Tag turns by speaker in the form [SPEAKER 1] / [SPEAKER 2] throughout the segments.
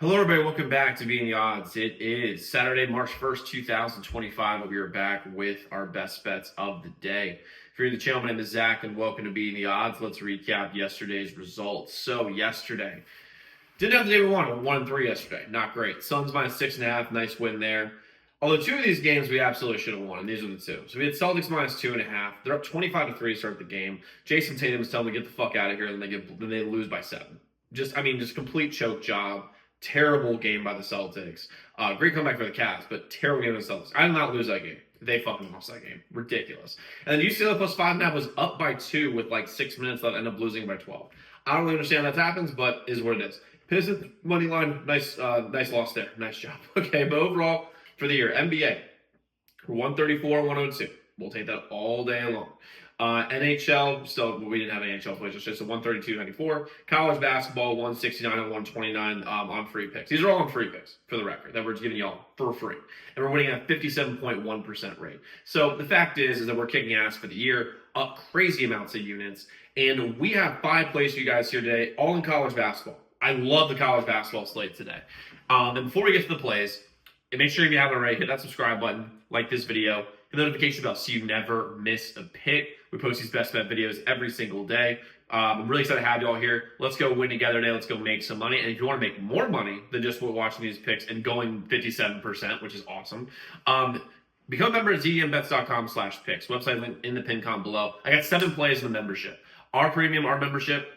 [SPEAKER 1] Hello, everybody. Welcome back to Being the Odds. It is Saturday, March 1st, 2025. We are back with our best bets of the day. If you're in the channel, my name is Zach, and welcome to Being the Odds. Let's recap yesterday's results. So, yesterday, didn't have the day we wanted. 1-3 yesterday. Not great. Suns -6.5. Nice win there. Although two of these games we absolutely should have won, and these are the two. So we had Celtics -2.5. They're up 25-3 to start the game. Jason Tatum is telling them to get the fuck out of here, and then they lose by 7. Just complete choke job. Terrible game by the Celtics. Great comeback for the Cavs, but terrible game by the Celtics. I did not lose that game. They fucking lost that game. Ridiculous. And then UCLA plus 5.5 was up by 2 with like 6 minutes left, ended up losing by 12. I don't really understand how that happens, but is what it is. Pistons money line, nice loss there. Nice job. Okay, but overall for the year, NBA 134-102. We'll take that all day long. NHL, still, we didn't have an NHL plays, it's just a 132.94. College basketball, 169 and 129 on free picks. These are all on free picks, for the record, that we're just giving y'all for free. And we're winning at a 57.1% rate. So the fact is that we're kicking ass for the year, up crazy amounts of units. And we have 5 plays for you guys here today, all in college basketball. I love the college basketball slate today. And before we get to the plays, make sure if you haven't already, hit that subscribe button, like this video, hit the notification bell so you never miss a pick. We post these best bet videos every single day. I'm really excited to have you all here. Let's go win together today. Let's go make some money. And if you want to make more money than just watching these picks and going 57%, which is awesome, become a member at zdmbets.com/picks. Website link in the pin comment below. I got 7 plays in the membership. Our premium, our membership,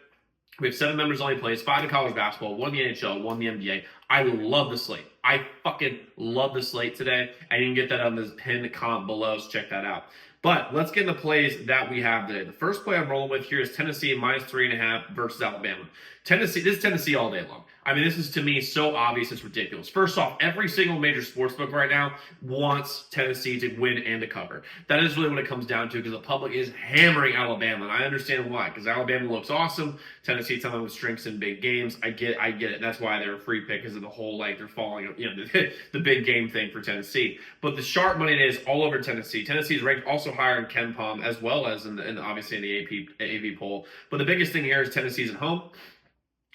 [SPEAKER 1] we have 7 members only plays, 5 in college basketball, 1 in the NHL, 1 in the NBA. I love the slate. I fucking love the slate today. And you can get that on this pinned comment below, so check that out. But let's get into plays that we have today. The first play I'm rolling with here is Tennessee -3.5 versus Alabama. This is Tennessee all day long. I mean, this is, to me, so obvious it's ridiculous. First off, every single major sportsbook right now wants Tennessee to win and to cover. That is really what it comes down to, because the public is hammering Alabama, and I understand why, because Alabama looks awesome. Tennessee telling them with strengths in big games. I get it. That's why they're a free pick, because of the whole, like, they're falling, the big game thing for Tennessee. But the sharp money is all over Tennessee. Tennessee is ranked also higher in KenPom, as well as obviously in the AP poll. But the biggest thing here is Tennessee's at home.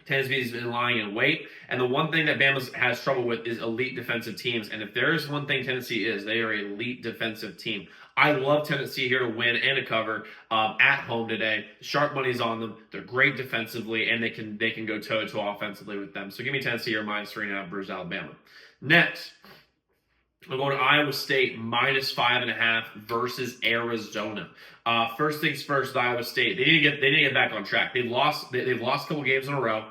[SPEAKER 1] Tennessee's been lying in wait. And the one thing that Bama has trouble with is elite defensive teams. And if there is one thing Tennessee is, they are an elite defensive team. I love Tennessee here to win and to cover at home today. Sharp money's on them. They're great defensively, and they can go toe-to-toe offensively with them. So give me Tennessee here -3.5 versus Alabama. Next, I'm going to Iowa State -5.5 versus Arizona. First things first, Iowa State. They didn't get back on track. They've lost a couple games in a row.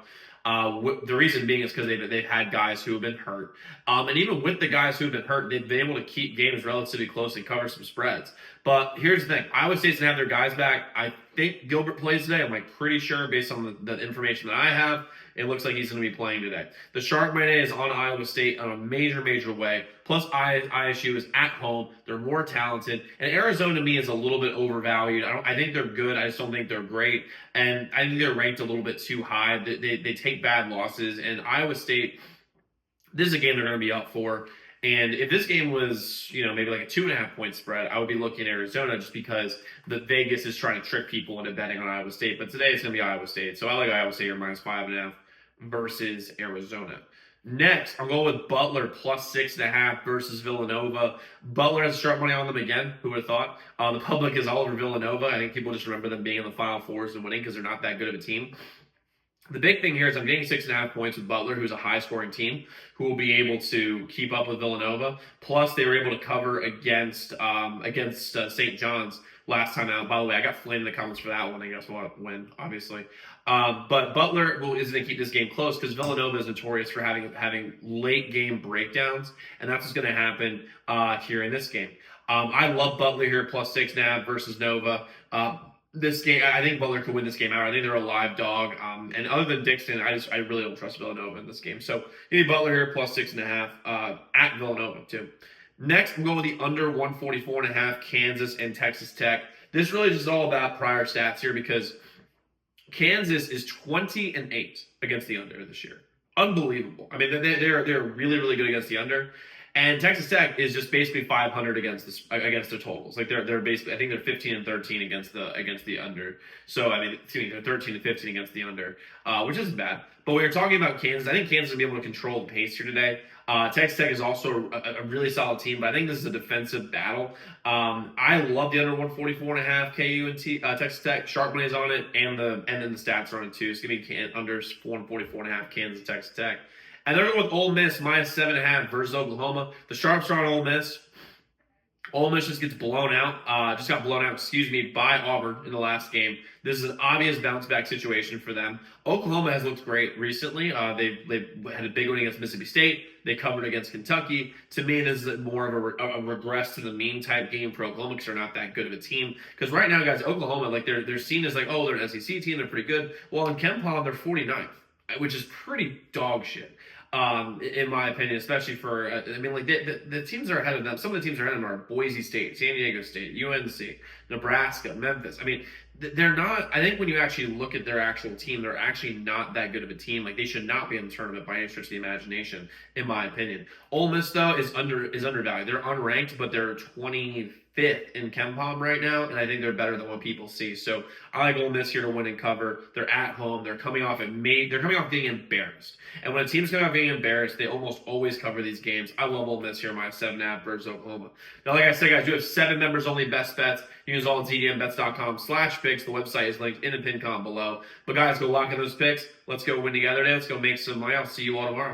[SPEAKER 1] The reason being is because they've had guys who have been hurt. And even with the guys who have been hurt, they've been able to keep games relatively close and cover some spreads. But here's the thing. Iowa State's going to have their guys back. I think Gilbert plays today. I'm pretty sure based on the information that I have. It looks like he's going to be playing today. The sharp money is on Iowa State in a major way. Plus, ISU is at home. They're more talented. And Arizona, to me, is a little bit overvalued. I think they're good. I just don't think they're great. And I think they're ranked a little bit too high. They take bad losses. And Iowa State, this is a game they're going to be up for. And if this game was, maybe like a 2.5-point spread, I would be looking at Arizona just because the Vegas is trying to trick people into betting on Iowa State. But today it's going to be Iowa State. So I like Iowa State here -5.5 versus Arizona. Next, I'm going with Butler +6.5 versus Villanova. Butler has sharp money on them again. Who would have thought? The public is all over Villanova. I think people just remember them being in the Final Fours and winning because they're not that good of a team. The big thing here is I'm getting 6.5 points with Butler, who's a high-scoring team, who will be able to keep up with Villanova. Plus, they were able to cover against St. John's last time out. By the way, I got flamed in the comments for that one. I guess we'll win, obviously. But Butler is going to keep this game close because Villanova is notorious for having late-game breakdowns, and that's what's going to happen here in this game. I love Butler here +6.5 versus Nova. This game, I think Butler could win this game out. I think they're a live dog. And other than Dixon, I really don't trust Villanova in this game. So give me Butler here +6.5 at Villanova too. Next, I'm going with the under 144.5 Kansas and Texas Tech. This really is all about prior stats here because Kansas is 20-8 against the under this year. Unbelievable. I mean, they're really good against the under. And Texas Tech is just basically 500 against the totals. Like they're basically, I think they're 15 and 13 against the under. So I mean, excuse me, they're 13 and 15 against the under, which isn't bad. But when you're talking about Kansas, I think Kansas will be able to control the pace here today. Texas Tech is also a really solid team, but I think this is a defensive battle. I love the under 144.5 KU and Texas Tech. Sharp money's on it, and then the stats are on it too. So give me under 144.5 Kansas Texas Tech. And they're going with Ole Miss minus 7.5 versus Oklahoma. The Sharps are on Ole Miss. Ole Miss just gets blown out. Just got blown out, by Auburn in the last game. This is an obvious bounce back situation for them. Oklahoma has looked great recently. They had a big one against Mississippi State. They covered against Kentucky. To me, this is more of a regress to the mean type game for Oklahoma because they're not that good of a team. Because right now, guys, Oklahoma, like they're seen as like, oh, they're an SEC team. They're pretty good. Well, in KenPom, they're 49th, which is pretty dog shit. In my opinion, especially for, I mean, like the teams are ahead of them. Some of the teams are ahead of them are Boise State, San Diego State, UNC, Nebraska, Memphis. I mean, they're not, I think when you actually look at their actual team, they're actually not that good of a team. Like they should not be in the tournament by any stretch of the imagination, in my opinion. Ole Miss though is undervalued. They're unranked, but they're 25th in KenPom right now, and I think they're better than what people see. So I like Ole Miss here to win and cover. They're at home. They're coming off being embarrassed. And when a team's coming off being embarrassed, they almost always cover these games. I love Ole Miss here, minus 7.5 versus Oklahoma. Now, like I said, guys, you have 7 members only best bets. You use all ZDMBets.com/picks. The website is linked in the pinned comment below. But guys, go lock in those picks. Let's go win together today. Let's go make some money. I'll see you all tomorrow.